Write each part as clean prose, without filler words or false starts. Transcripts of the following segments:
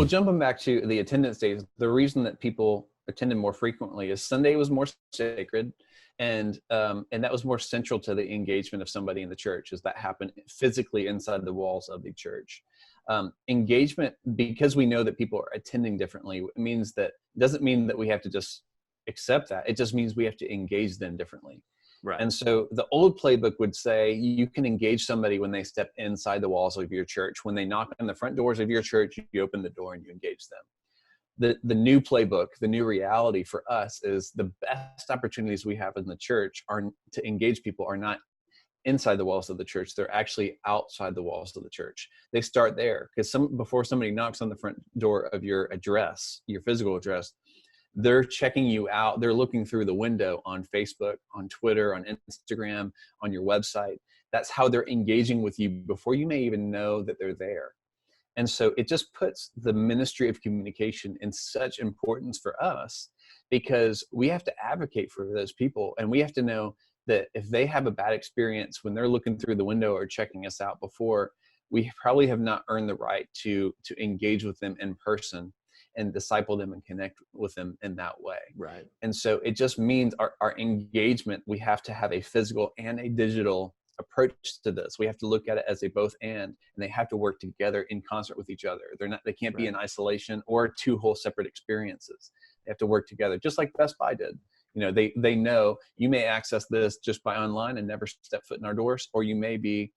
Well, jumping back to the attendance days, the reason that people attended more frequently is Sunday was more sacred, and that was more central to the engagement of somebody in the church, as that happened physically inside the walls of the church. Engagement, because we know that people are attending differently, doesn't mean that we have to just accept that. It just means we have to engage them differently. Right. And so the old playbook would say you can engage somebody when they step inside the walls of your church. When they knock on the front doors of your church, you open the door and you engage them. The new playbook, the new reality for us is the best opportunities we have in the church are to engage people are not inside the walls of the church. They're actually outside the walls of the church. They start there, because before somebody knocks on the front door of your address, your physical address, they're checking you out. They're looking through the window on Facebook, on Twitter, on Instagram, on your website. That's how they're engaging with you before you may even know that they're there. And so it just puts the ministry of communication in such importance for us, because we have to advocate for those people. And we have to know that if they have a bad experience when they're looking through the window or checking us out before, we probably have not earned the right to engage with them in person and disciple them and connect with them in that way. Right. And so it just means our engagement, we have to have a physical and a digital approach to this. We have to look at it as a both and they have to work together in concert with each other. They can't be in isolation or two whole separate experiences. They have to work together, just like Best Buy did. They know you may access this just by online and never step foot in our doors, or you may be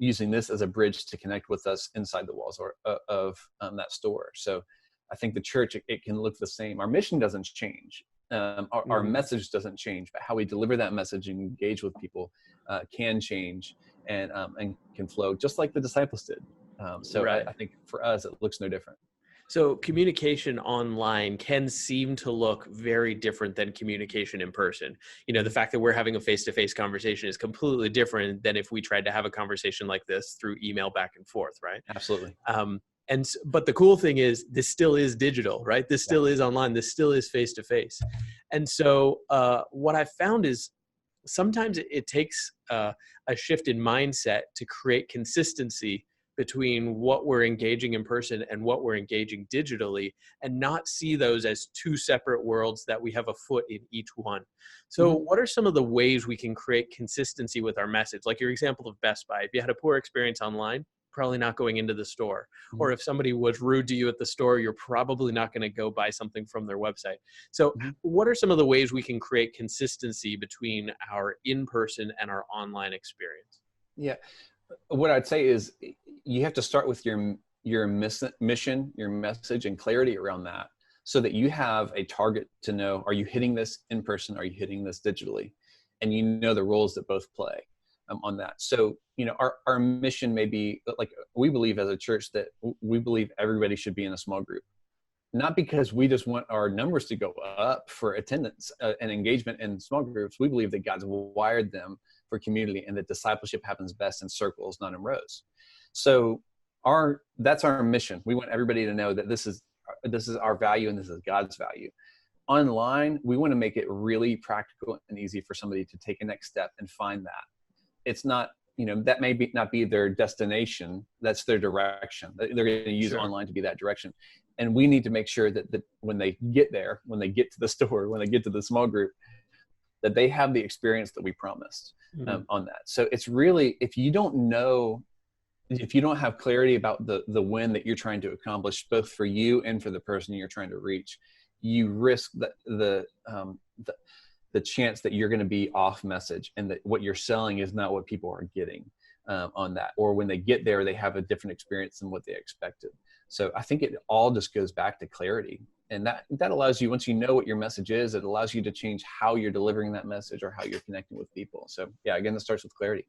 using this as a bridge to connect with us inside the walls of that store. So I think the church, it can look the same. Our mission doesn't change. Our message doesn't change, but how we deliver that message and engage with people can change and can flow, just like the disciples did. Right. I think for us, it looks no different. So communication online can seem to look very different than communication in person. The fact that we're having a face-to-face conversation is completely different than if we tried to have a conversation like this through email back and forth, right? Absolutely. But the cool thing is this still is digital, right? This still is online. This still is face-to-face. And so what I've found is sometimes it takes a shift in mindset to create consistency between what we're engaging in person and what we're engaging digitally, and not see those as two separate worlds, that we have a foot in each one. So what are some of the ways we can create consistency with our message? Like your example of Best Buy, if you had a poor experience online, probably not going into the store. Or if somebody was rude to you at the store, you're probably not going to go buy something from their website. So what are some of the ways we can create consistency between our in-person and our online experience? Yeah. What I'd say is you have to start with your mission, your message, and clarity around that, so that you have a target to know, are you hitting this in person? Are you hitting this digitally? And you know the roles that both play on that. So, our mission may be, like, we believe as a church that we believe everybody should be in a small group. Not because we just want our numbers to go up for attendance and engagement in small groups. We believe that God's wired them for community, and that discipleship happens best in circles, not in rows. So that's our mission. We want everybody to know that this is our value and this is God's value. Online, we want to make it really practical and easy for somebody to take a next step and find that. It's not, that may not be their destination. That's their direction. They're going to use online to be that direction. And we need to make sure that when they get there, when they get to the store, when they get to the small group, that they have the experience that we promised on that. So it's really, if you don't have clarity about the win that you're trying to accomplish, both for you and for the person you're trying to reach, you risk the chance that you're going to be off message, and that what you're selling is not what people are getting on that. Or when they get there, they have a different experience than what they expected. So I think it all just goes back to clarity. And that allows you, once you know what your message is, it allows you to change how you're delivering that message or how you're connecting with people. So yeah, again, this starts with clarity.